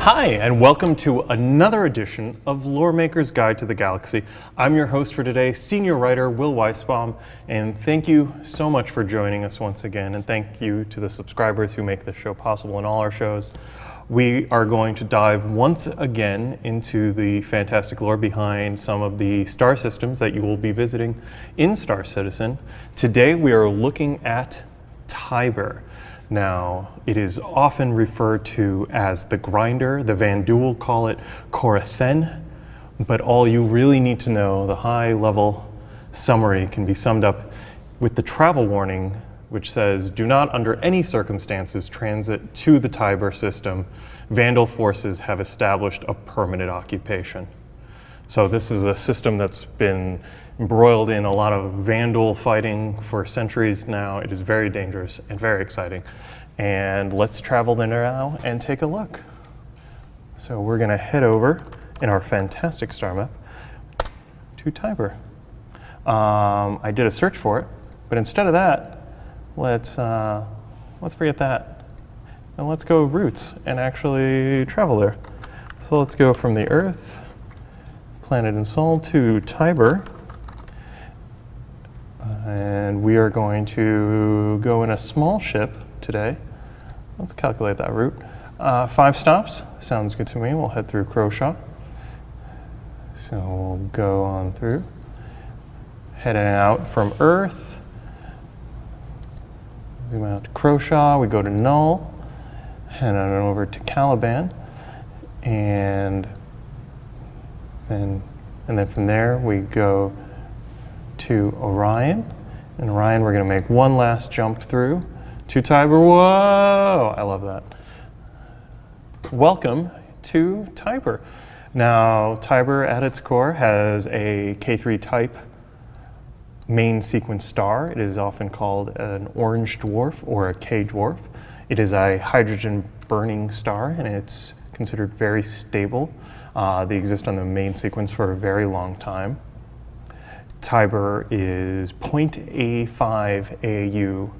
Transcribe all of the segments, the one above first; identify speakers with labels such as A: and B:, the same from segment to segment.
A: Hi, and welcome to another edition of Lore Maker's Guide to the Galaxy. I'm your host for today, senior writer Will Weisbaum, and thank you so much for joining us once again, and thank you to the subscribers who make this show possible and all our shows. We are going to dive once again into the fantastic lore behind some of the star systems that you will be visiting in Star Citizen. Today we are looking at Tiber. Now, it is often referred to as the Grinder. The Vanduul call it Korathen, but all you really need to know, the high-level summary, can be summed up with the travel warning, which says, do not under any circumstances transit to the Tiber system. Vandal forces have established a permanent occupation. So this is a system that's been embroiled in a lot of Vandal fighting for centuries now. It is very dangerous and very exciting. And let's travel there now and take a look. So we're gonna head over in our fantastic star map to Tiber. I did a search for it, but instead of that, let's forget that. And let's go routes and actually travel there. So let's go from the Earth, planet and Sol, to Tiber. And we are going to go in a small ship today. Let's calculate that route. 5 stops, sounds good to me. We'll head through Croshaw. So we'll go on through. Heading out from Earth. Zoom out to Croshaw, we go to Null. Head on over to Caliban. And then from there we go to Orion. In Orion we're going to make one last jump through to Tiber. Whoa! I love that. Welcome to Tiber. Now, Tiber at its core has a K3 type main sequence star. It is often called an orange dwarf or a K dwarf. It is a hydrogen burning star and it's considered very stable. They exist on the main sequence for a very long time. Tiber is 0.85 AU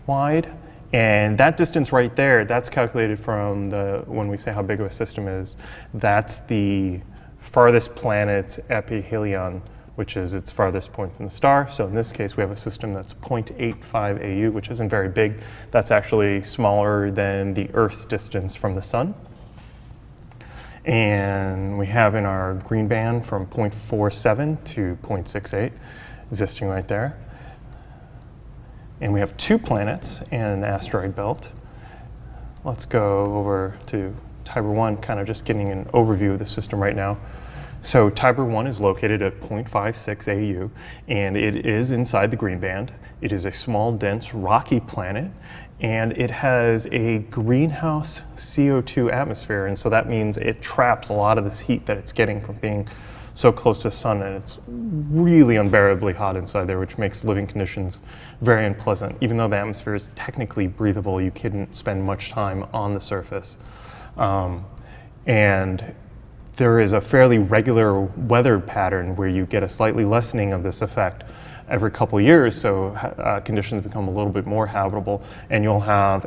A: wide, and that distance right there, that's calculated from when we say how big of a system is, that's the farthest planet's epihelion, which is its farthest point from the star. So in this case, we have a system that's 0.85 AU, which isn't very big. That's actually smaller than the Earth's distance from the sun. And we have in our green band from 0.47 to 0.68 existing right there. And we have 2 planets and an asteroid belt. Let's go over to Tiber 1, kind of just getting an overview of the system right now. So Tiber 1 is located at 0.56 AU, and it is inside the green band. It is a small, dense, rocky planet, and it has a greenhouse CO2 atmosphere, and so that means it traps a lot of this heat that it's getting from being so close to the sun, and it's really unbearably hot inside there, which makes living conditions very unpleasant. Even though the atmosphere is technically breathable, you couldn't spend much time on the surface. And there is a fairly regular weather pattern where you get a slightly lessening of this effect every couple years, so conditions become a little bit more habitable, and you'll have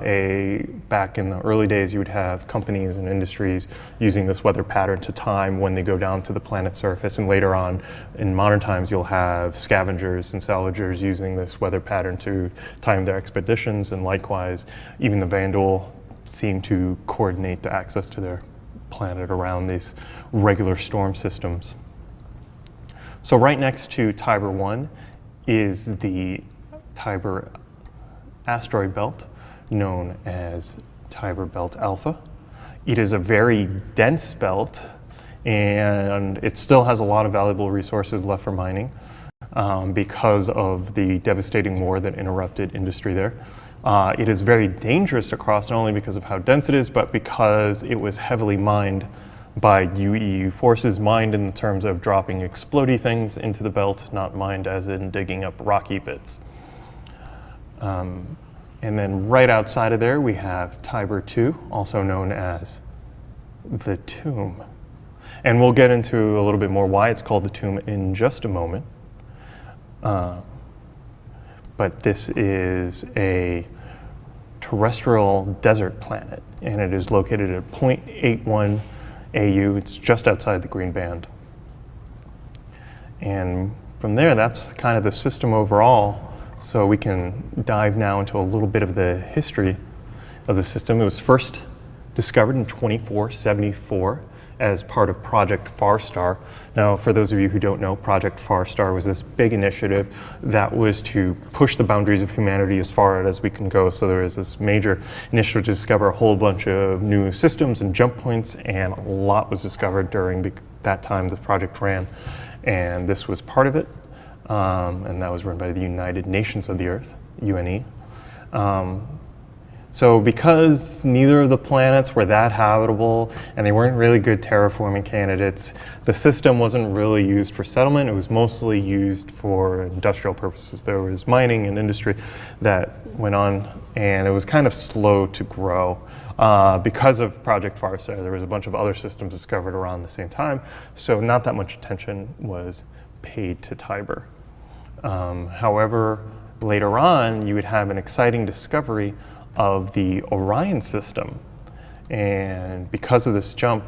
A: back in the early days, you would have companies and industries using this weather pattern to time when they go down to the planet's surface, and later on, in modern times, you'll have scavengers and salvagers using this weather pattern to time their expeditions, and likewise, even the Vandal seem to coordinate the access to their planet around these regular storm systems. So right next to Tiber 1 is the Tiber asteroid belt, known as Tiber Belt Alpha. It is a very dense belt, and it still has a lot of valuable resources left for mining because of the devastating war that interrupted industry there. It is very dangerous to cross, not only because of how dense it is, but because it was heavily mined by UEU forces, mined in the terms of dropping explodey things into the belt, not mined as in digging up rocky bits. And then right outside of there, we have Tiber 2, also known as the Tomb. And we'll get into a little bit more why it's called the Tomb in just a moment. But this is a terrestrial desert planet, and it is located at 0.81 AU. It's just outside the green band. And from there, that's kind of the system overall. So we can dive now into a little bit of the history of the system. It was first discovered in 2474 as part of Project Farstar. Now, for those of you who don't know, Project Farstar was this big initiative that was to push the boundaries of humanity as far as we can go. So there was this major initiative to discover a whole bunch of new systems and jump points, and a lot was discovered during that time the project ran. And this was part of it, and that was run by the United Nations of the Earth, UNE. So because neither of the planets were that habitable and they weren't really good terraforming candidates, the system wasn't really used for settlement. It was mostly used for industrial purposes. There was mining and industry that went on, and it was kind of slow to grow. Because of Project Farstar, there was a bunch of other systems discovered around the same time, so not that much attention was paid to Tiber. However, later on, you would have an exciting discovery of the Orion system. And because of this jump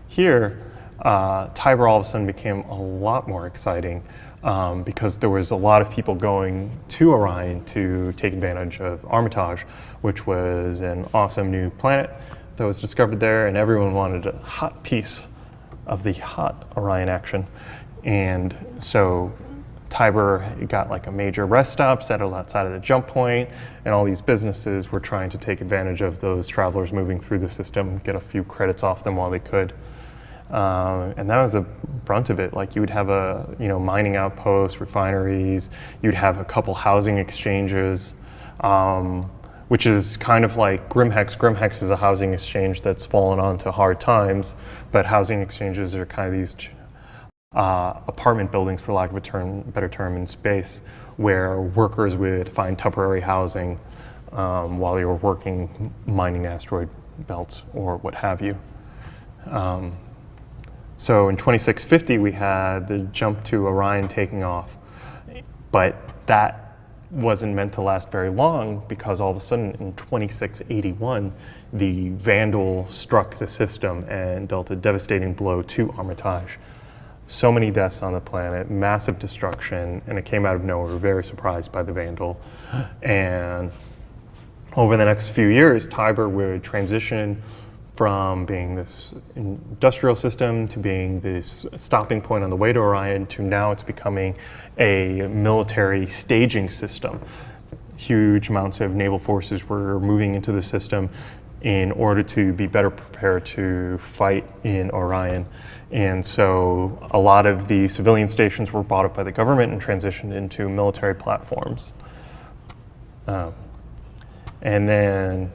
A: here, Tiber all of a sudden became a lot more exciting because there was a lot of people going to Orion to take advantage of Armitage, which was an awesome new planet that was discovered there, and everyone wanted a hot piece of the hot Orion action. And so Tiber got like a major rest stop settled outside of the jump point, and all these businesses were trying to take advantage of those travelers moving through the system, get a few credits off them while they could. And that was the brunt of it. Like you would have a mining outpost, refineries, you'd have a couple housing exchanges, which is kind of like Grimhex. Grimhex is a housing exchange that's fallen onto hard times, but housing exchanges are kind of these apartment buildings, for lack of a better term, in space, where workers would find temporary housing while they were working mining asteroid belts or what have you. So in 2650, we had the jump to Orion taking off, but that wasn't meant to last very long because all of a sudden in 2681, the Vandal struck the system and dealt a devastating blow to Armitage. So many deaths on the planet, massive destruction, and it came out of nowhere. We were very surprised by the Vandal. And over the next few years, Tiber would transition from being this industrial system to being this stopping point on the way to Orion to now it's becoming a military staging system. Huge amounts of naval forces were moving into the system in order to be better prepared to fight in Orion. And so a lot of the civilian stations were bought up by the government and transitioned into military platforms. And then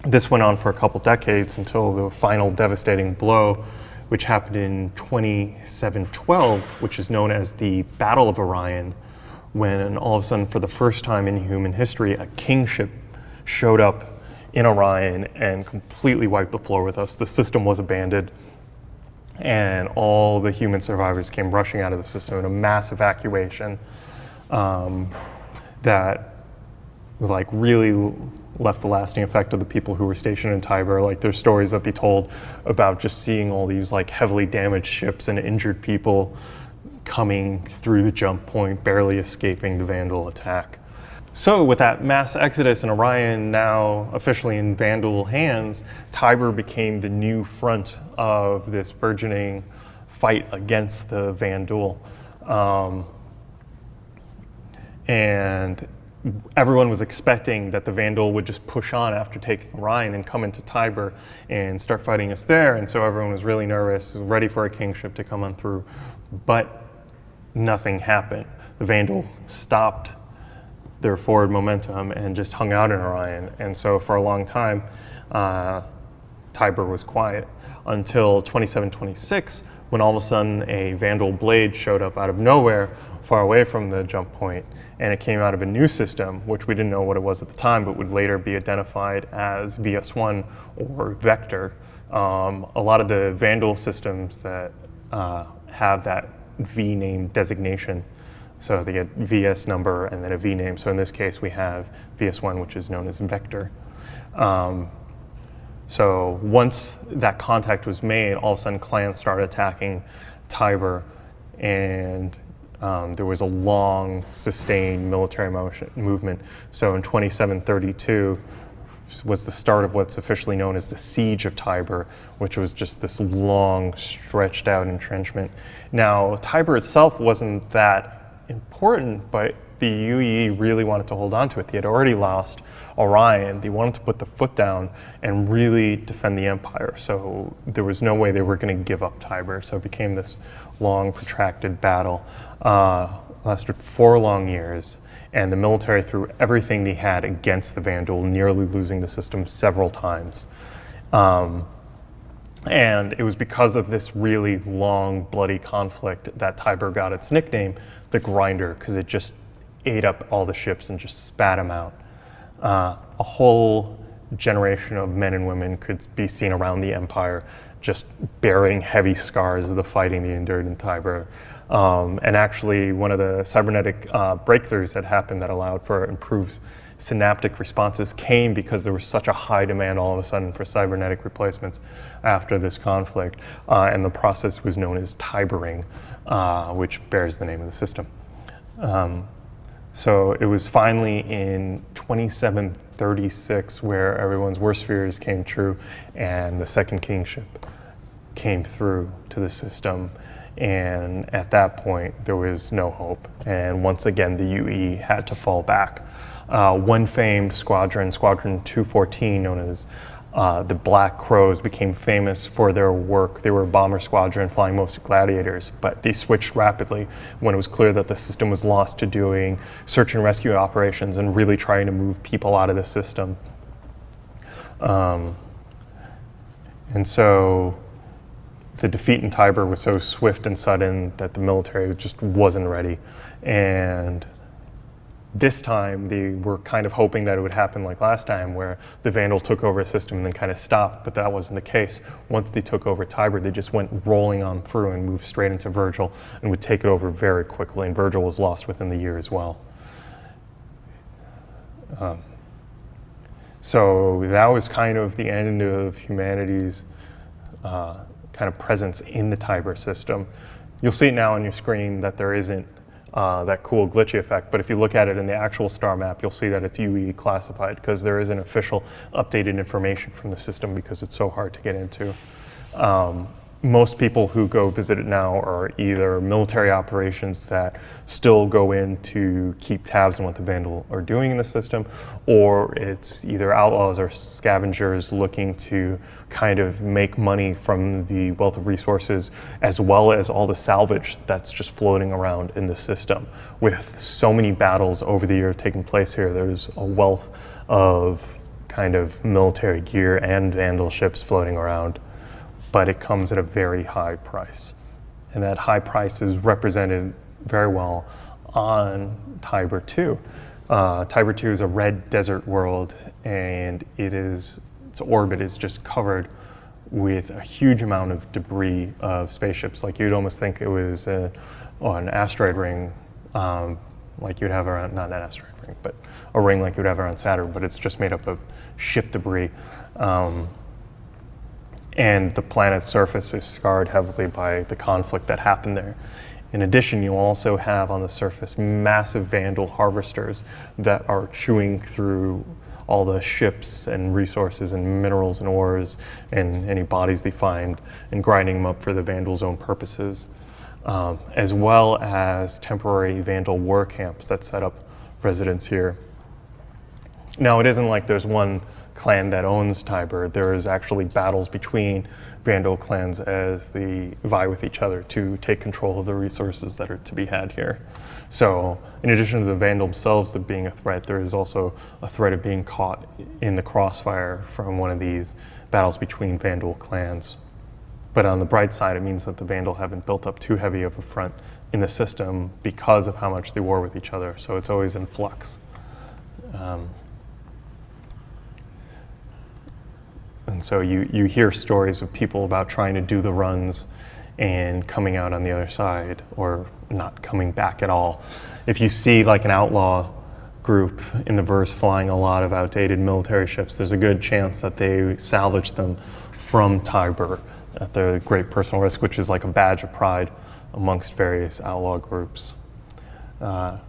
A: this went on for a couple decades until the final devastating blow, which happened in 2712, which is known as the Battle of Orion, when all of a sudden, for the first time in human history, a kingship showed up in Orion and completely wiped the floor with us. The system was abandoned, and all the human survivors came rushing out of the system in a mass evacuation that like really left the lasting effect of the people who were stationed in Tiber. Like there's stories that they told about just seeing all these like heavily damaged ships and injured people coming through the jump point, barely escaping the Vandal attack. So with that mass exodus in Orion now officially in Vandal hands, Tiber became the new front of this burgeoning fight against the Vandal. And everyone was expecting that the Vandal would just push on after taking Orion and come into Tiber and start fighting us there. And so everyone was really nervous, ready for a kingship to come on through. But nothing happened. The Vandal stopped their forward momentum and just hung out in Orion. And so for a long time, Tiber was quiet until 2726, when all of a sudden a Vandal blade showed up out of nowhere far away from the jump point. And it came out of a new system, which we didn't know what it was at the time, but would later be identified as VS1 or Vector. A lot of the Vandal systems that have that V name designation So they get VS number and then a V name. So in this case, we have VS1, which is known as vector. So once that contact was made, all of a sudden clans started attacking Tiber, and there was a long, sustained military movement. So in 2732 was the start of what's officially known as the Siege of Tiber, which was just this long, stretched out entrenchment. Now, Tiber itself wasn't that important, but the UE really wanted to hold on to it. They had already lost Orion. They wanted to put the foot down and really defend the empire. So there was no way they were going to give up Tiber. So it became this long, protracted battle. Lasted 4 long years, and the military threw everything they had against the Vandal, nearly losing the system several times. And it was because of this really long, bloody conflict that Tiber got its nickname, the Grinder, because it just ate up all the ships and just spat them out. A whole generation of men and women could be seen around the empire just bearing heavy scars of the fighting they endured in Tiber. And actually, one of the cybernetic breakthroughs that happened that allowed for improved synaptic responses came because there was such a high demand all of a sudden for cybernetic replacements after this conflict. And the process was known as Tibering, which bears the name of the system. So it was finally in 2736 where everyone's worst fears came true, and the second kingship came through to the system. And at that point, there was no hope. And once again, the UE had to fall back. One famed squadron, Squadron 214, known as the Black Crows, became famous for their work. They were a bomber squadron flying mostly Gladiators, but they switched rapidly when it was clear that the system was lost to doing search and rescue operations and really trying to move people out of the system. And so the defeat in Tiber was so swift and sudden that the military just wasn't ready. And this time, they were kind of hoping that it would happen like last time, where the Vandal took over a system and then kind of stopped, but that wasn't the case. Once they took over Tiber, they just went rolling on through and moved straight into Virgil and would take it over very quickly, and Virgil was lost within the year as well. So that was kind of the end of humanity's kind of presence in the Tiber system. You'll see now on your screen that there isn't that cool glitchy effect, but if you look at it in the actual star map, you'll see that it's UE classified because there isn't official updated information from the system because it's so hard to get into. Most people who go visit it now are either military operations that still go in to keep tabs on what the Vandal are doing in the system, or it's either outlaws or scavengers looking to kind of make money from the wealth of resources, as well as all the salvage that's just floating around in the system. With so many battles over the year taking place here, there's a wealth of kind of military gear and Vandal ships floating around, but it comes at a very high price. And that high price is represented very well on Tiber 2. Tiber 2 is a red desert world, and its orbit is just covered with a huge amount of debris of spaceships. Like you'd almost think it was an asteroid ring, like you'd have around, not an asteroid ring, but a ring like you'd have around Saturn, but it's just made up of ship debris. And the planet's surface is scarred heavily by the conflict that happened there. In addition, you also have on the surface massive Vandal harvesters that are chewing through all the ships and resources and minerals and ores and any bodies they find and grinding them up for the Vandal's own purposes, as well as temporary Vandal war camps that set up residence here. Now, it isn't like there's one clan that owns Tiber. There is actually battles between Vandal clans as they vie with each other to take control of the resources that are to be had here. So in addition to the Vandal themselves being a threat, there is also a threat of being caught in the crossfire from one of these battles between Vandal clans. But on the bright side, it means that the Vandal haven't built up too heavy of a front in the system because of how much they war with each other. So it's always in flux. And so you hear stories of people about trying to do the runs and coming out on the other side, or not coming back at all. If you see like an outlaw group in the verse flying a lot of outdated military ships, there's a good chance that they salvaged them from Tiber at their great personal risk, which is like a badge of pride amongst various outlaw groups. A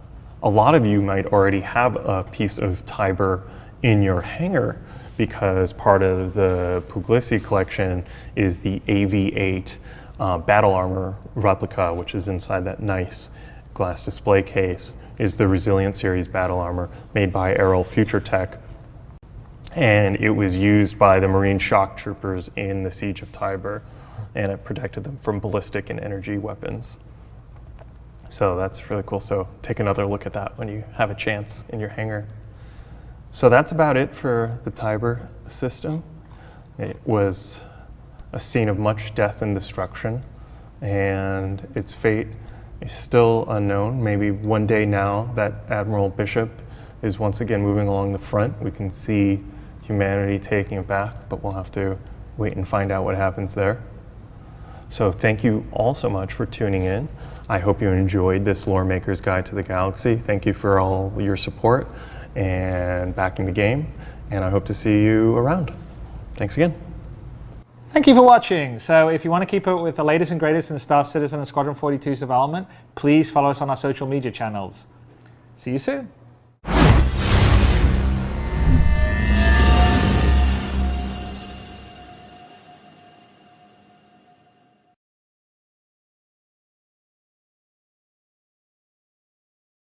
A: lot of you might already have a piece of Tiber in your hangar, because part of the Puglisi collection is the AV-8 battle armor replica, which is inside that nice glass display case, is the Resilient Series battle armor made by Aero Future Tech. And it was used by the Marine shock troopers in the Siege of Tiber, and it protected them from ballistic and energy weapons. So that's really cool. So take another look at that when you have a chance in your hangar. So that's about it for the Tiber system. It was a scene of much death and destruction, and its fate is still unknown. Maybe one day now that Admiral Bishop is once again moving along the front, we can see humanity taking it back, but we'll have to wait and find out what happens there. So thank you all so much for tuning in. I hope you enjoyed this Lore Maker's Guide to the Galaxy. Thank you for all your support and backing the game, and I hope to see you around. Thanks again.
B: Thank you for watching. So if you want to keep up with the latest and greatest in Star Citizen and Squadron 42's development, please follow us on our social media channels. See you soon.